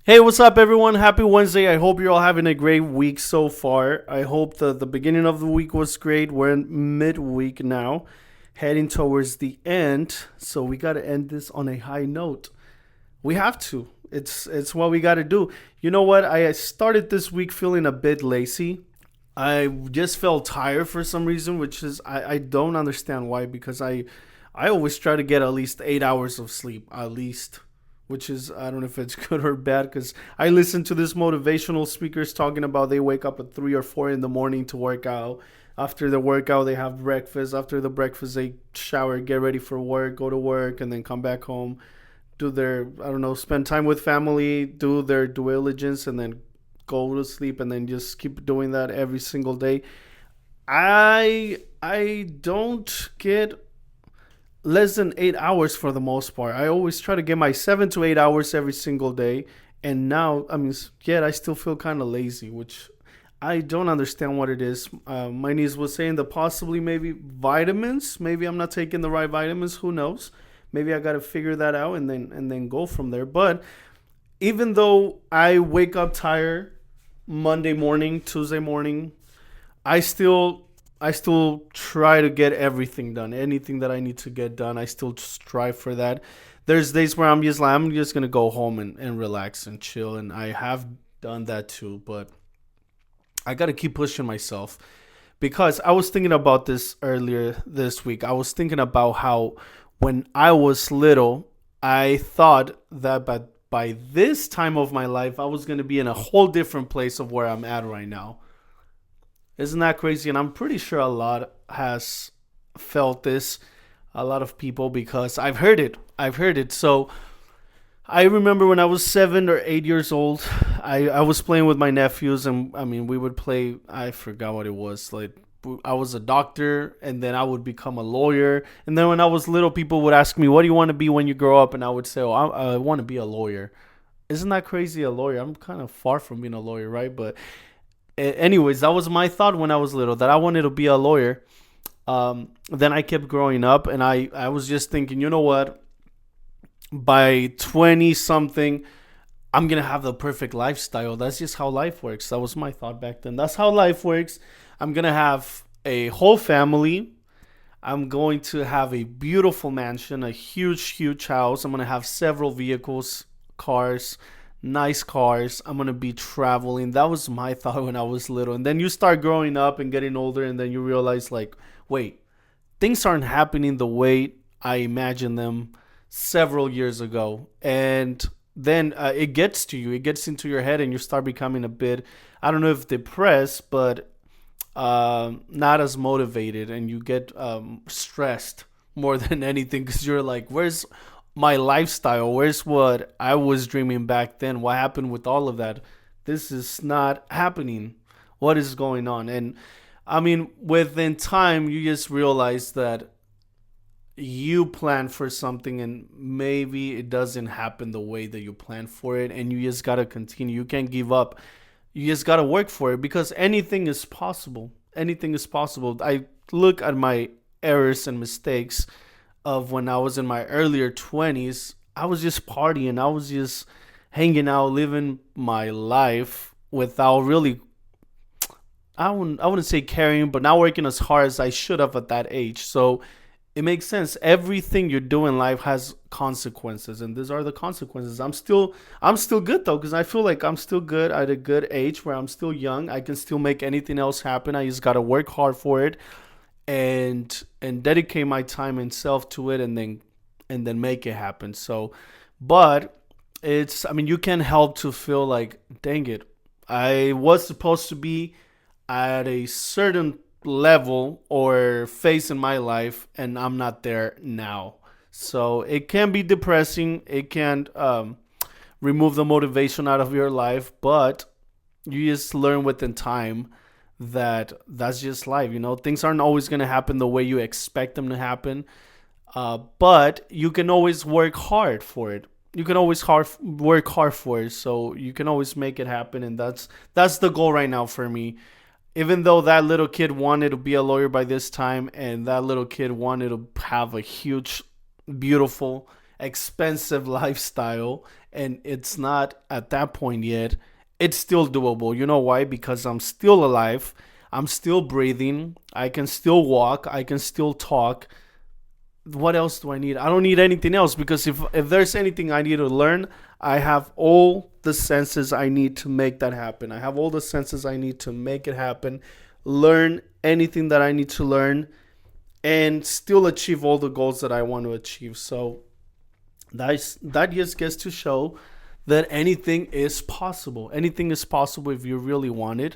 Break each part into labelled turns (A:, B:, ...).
A: Hey, what's up, everyone? Happy Wednesday. I hope you're all having a great week so far. I hope the beginning of the week was great. We're in midweek now, heading towards the end. So we got to end this on a high note. We have to. It's what we got to do. You know what? I started this week feeling a bit lazy. I just felt tired for some reason, which is I don't understand why because I always try to get at least 8 hours of sleep, at least, which is I don't know if it's good or bad because I listen to these motivational speakers talking about they wake up at 3 or 4 in the morning to work out. After the workout, they have breakfast. After the breakfast, they shower, get ready for work, go to work, and then come back home, do their I don't know, spend time with family, do their due diligence, and then go to sleep, and then just keep doing that every single day. I don't get less than 8 hours for the most part. I always try to get my 7 to 8 hours every single day. And now, I mean, yet I still feel kind of lazy, which I don't understand what it is. My niece was saying that possibly maybe vitamins. Maybe I'm not taking the right vitamins. Who knows? Maybe I got to figure that out and then go from there. But even though I wake up tired Monday morning, Tuesday morning, I still I still try to get everything done. Anything that I need to get done, I still strive for that. There's days where I'm just gonna go home and relax and chill, and I have done that too. But I gotta keep pushing myself because I was thinking about this earlier this week. I was thinking about how when I was little, I thought that by this time of my life, I was gonna be in a whole different place of where I'm at right now. Isn't that crazy? And I'm pretty sure a lot has felt this, a lot of people, because I've heard it. I've heard it. So I remember when I was 7 or 8 years old, I was playing with my nephews, and I mean, we would play, I forgot what it was. Like, I was a doctor, and then I would become a lawyer. And then when I was little, people would ask me, "What do you want to be when you grow up?" And I would say, "Oh, I want to be a lawyer." Isn't that crazy? A lawyer. I'm kind of far from being a lawyer, right? But anyways, that was my thought when I was little, that I wanted to be a lawyer. Then I kept growing up, and I was just thinking, you know what? By 20 something, I'm going to have the perfect lifestyle. That's just how life works. That was my thought back then. That's how life works. I'm going to have a whole family. I'm going to have a beautiful mansion, a huge, huge house. I'm going to have several vehicles, cars, nice cars. I'm going to be traveling. That was my thought when I was little. And then you start growing up and getting older, and then you realize, like, wait, things aren't happening the way I imagined them several years ago. And then it gets to you, it gets into your head, and you start becoming a bit, I don't know if depressed, but not as motivated, and you get stressed more than anything because you're like, where's my lifestyle? Where's what I was dreaming back then? What happened with all of that? This is not happening. What is going on? And I mean, within time, you just realize that you plan for something and maybe it doesn't happen the way that you planned for it, and you just gotta continue. You can't give up. You just gotta work for it because anything is possible. Anything is possible. I look at my errors and mistakes of when I was in my earlier 20s. I was just partying. I was just hanging out, living my life without really, I wouldn't say caring, but not working as hard as I should have at that age. So it makes sense. Everything you do in life has consequences, and these are the consequences. I'm still good though, because I feel like I'm still good at a good age where I'm still young. I can still make anything else happen. I just gotta work hard for it, and dedicate my time and self to it, and then make it happen. So, but it's, I mean, you can't help to feel like, dang it, I was supposed to be at a certain level or phase in my life, and I'm not there now. So it can be depressing. It can remove the motivation out of your life, but you just learn within time that that's just life. Things aren't always going to happen the way you expect them to happen, but you can always work hard for it. You can always work hard for it, so you can always make it happen, and that's the goal right now for me. Even though that little kid wanted to be a lawyer by this time, and that little kid wanted to have a huge, beautiful, expensive lifestyle, and it's not at that point yet, it's still doable. You know why? Because I'm still alive. I'm still breathing. I can still walk. I can still talk. What else do I need? I don't need anything else, because if there's anything I need to learn, I have all the senses I need to make that happen. I have all the senses I need to make it happen, learn anything that I need to learn, and still achieve all the goals that I want to achieve. So that just gets to show that anything is possible. Anything is possible if you really want it.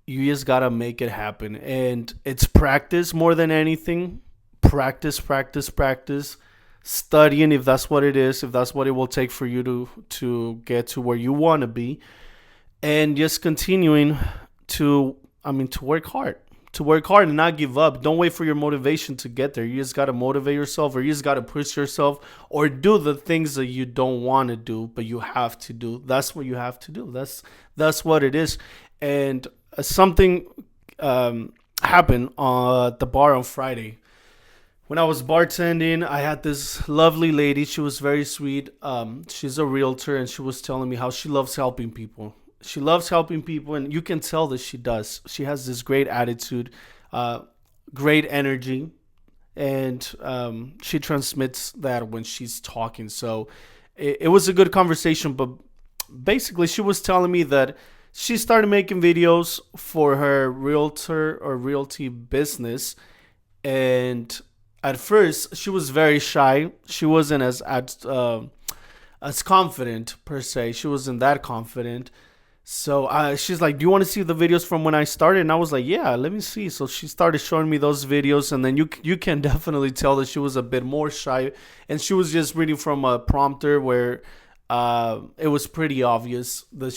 A: You just gotta make it happen, and it's practice more than anything. Practice, practice, practice. Studying, if that's what it is, if that's what it will take for you to get to where you want to be, and just continuing to to work hard, and not give up. Don't wait for your motivation to get there. You just got to motivate yourself, or you just got to push yourself, or do the things that you don't want to do but you have to do. That's what you have to do. That's what it is. And something happened at the bar on Friday. When I was bartending, I had this lovely lady. She was very sweet. She's a realtor, and she was telling me how she loves helping people. She loves helping people, and you can tell that she does. She has this great attitude, great energy, and she transmits that when she's talking. So it was a good conversation, but basically she was telling me that she started making videos for her realtor or realty business, and at first she was very shy. She wasn't as confident per se. She wasn't that confident. So she's like, "Do you want to see the videos from when I started?" And I was like, "Yeah, let me see." So she started showing me those videos, and then you can definitely tell that she was a bit more shy, and she was just reading from a prompter where it was pretty obvious that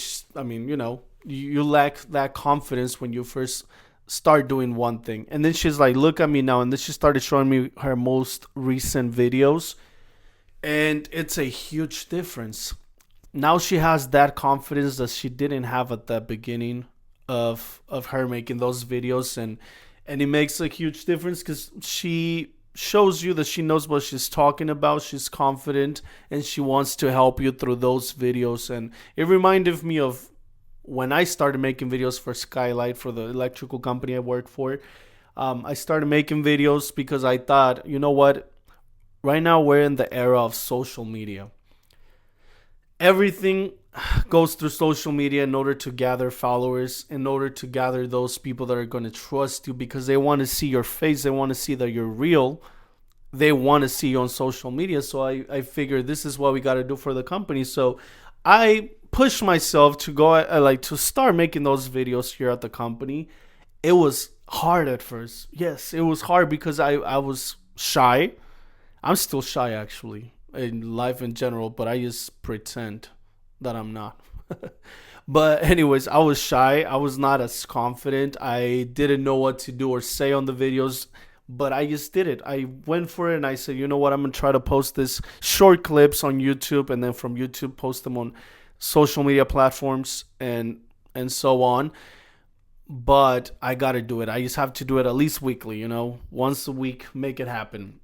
A: you lack that confidence when you first start doing one thing. And then she's like, "Look at me now." And then she started showing me her most recent videos, and it's a huge difference. Now she has that confidence that she didn't have at the beginning of her making those videos, and it makes a huge difference because she shows you that she knows what she's talking about. She's confident, and she wants to help you through those videos. And it reminded me of when I started making videos for Skylight, for the electrical company I work for. I started making videos because I thought, you know what? Right now we're in the era of social media. Everything goes through social media in order to gather followers, in order to gather those people that are going to trust you, because they want to see your face. They want to see that you're real. They want to see you on social media. So I figured this is what we got to do for the company. So I pushed myself to go to start making those videos here at the company. It was hard at first. Yes, it was hard because I was shy. I'm still shy actually in life in general, but I just pretend that I'm not. But anyways, I was shy. I was not as confident. I didn't know what to do or say on the videos, but I just did it. I went for it, and I said, you know what? I'm going to try to post this short clips on YouTube, and then from YouTube post them on social media platforms and so on. But I got to do it. I just have to do it at least weekly, once a week, make it happen.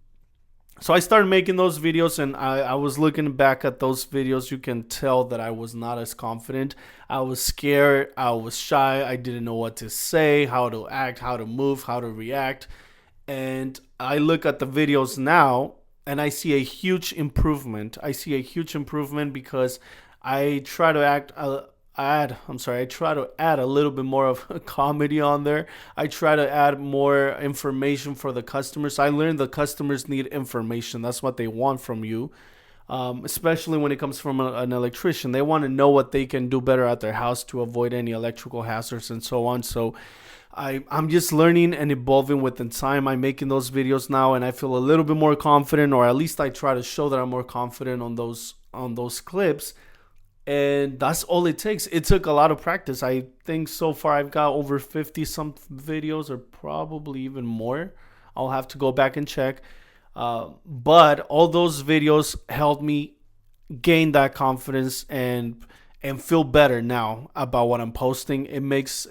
A: So I started making those videos, and I was looking back at those videos. You can tell that I was not as confident. I was scared. I was shy. I didn't know what to say, how to act, how to move, how to react. And I look at the videos now, and I see a huge improvement. I see a huge improvement because I try to I try to add a little bit more of a comedy on there. I try to add more information for the customers. I learned the customers need information. That's what they want from you, especially when it comes from an electrician. They want to know what they can do better at their house to avoid any electrical hazards and so on. So I'm just learning and evolving within time. I'm making those videos now, and I feel a little bit more confident, or at least I try to show that I'm more confident on those clips. And that's all it takes. It took a lot of practice. I think so far I've got over 50 some videos, or probably even more. I'll have to go back and check. But all those videos helped me gain that confidence and feel better now about what I'm posting. It makes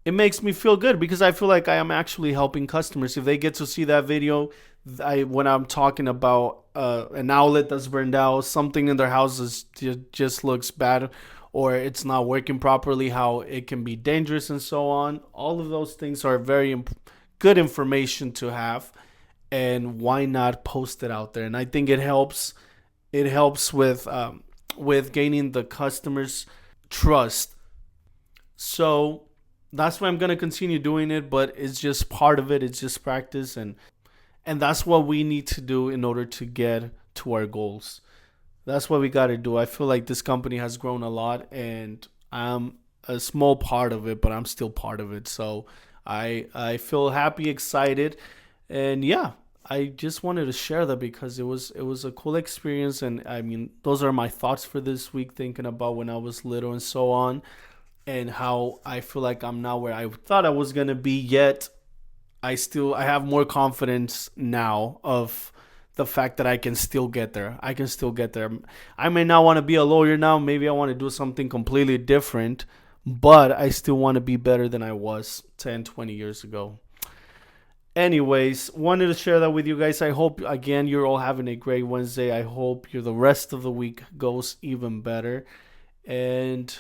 A: it makes me feel good because I feel like I am actually helping customers. If they get to see that video, when I'm talking about an outlet that's burned out, something in their houses just looks bad, or it's not working properly, how it can be dangerous and so on. All of those things are very good information to have, and why not post it out there? And I think it helps. It helps with gaining the customers' trust. So that's why I'm gonna continue doing it, but it's just part of it. It's just practice, and that's what we need to do in order to get to our goals. That's what we got to do. I feel like this company has grown a lot, and I'm a small part of it, but I'm still part of it. So I feel happy, excited, and yeah, I just wanted to share that because it was a cool experience, and I mean those are my thoughts for this week, thinking about when I was little and so on, and how I feel like I'm not where I thought I was gonna be yet. I have more confidence now of the fact that I can still get there. I can still get there. I may not want to be a lawyer now. Maybe I want to do something completely different, but I still want to be better than I was 10, 20 years ago. Anyways, wanted to share that with you guys. I hope again you're all having a great Wednesday. I hope the rest of the week goes even better. And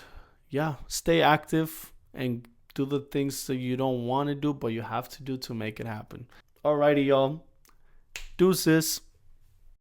A: yeah, stay active and do the things that you don't want to do, but you have to do to make it happen. Alrighty, y'all. Deuces.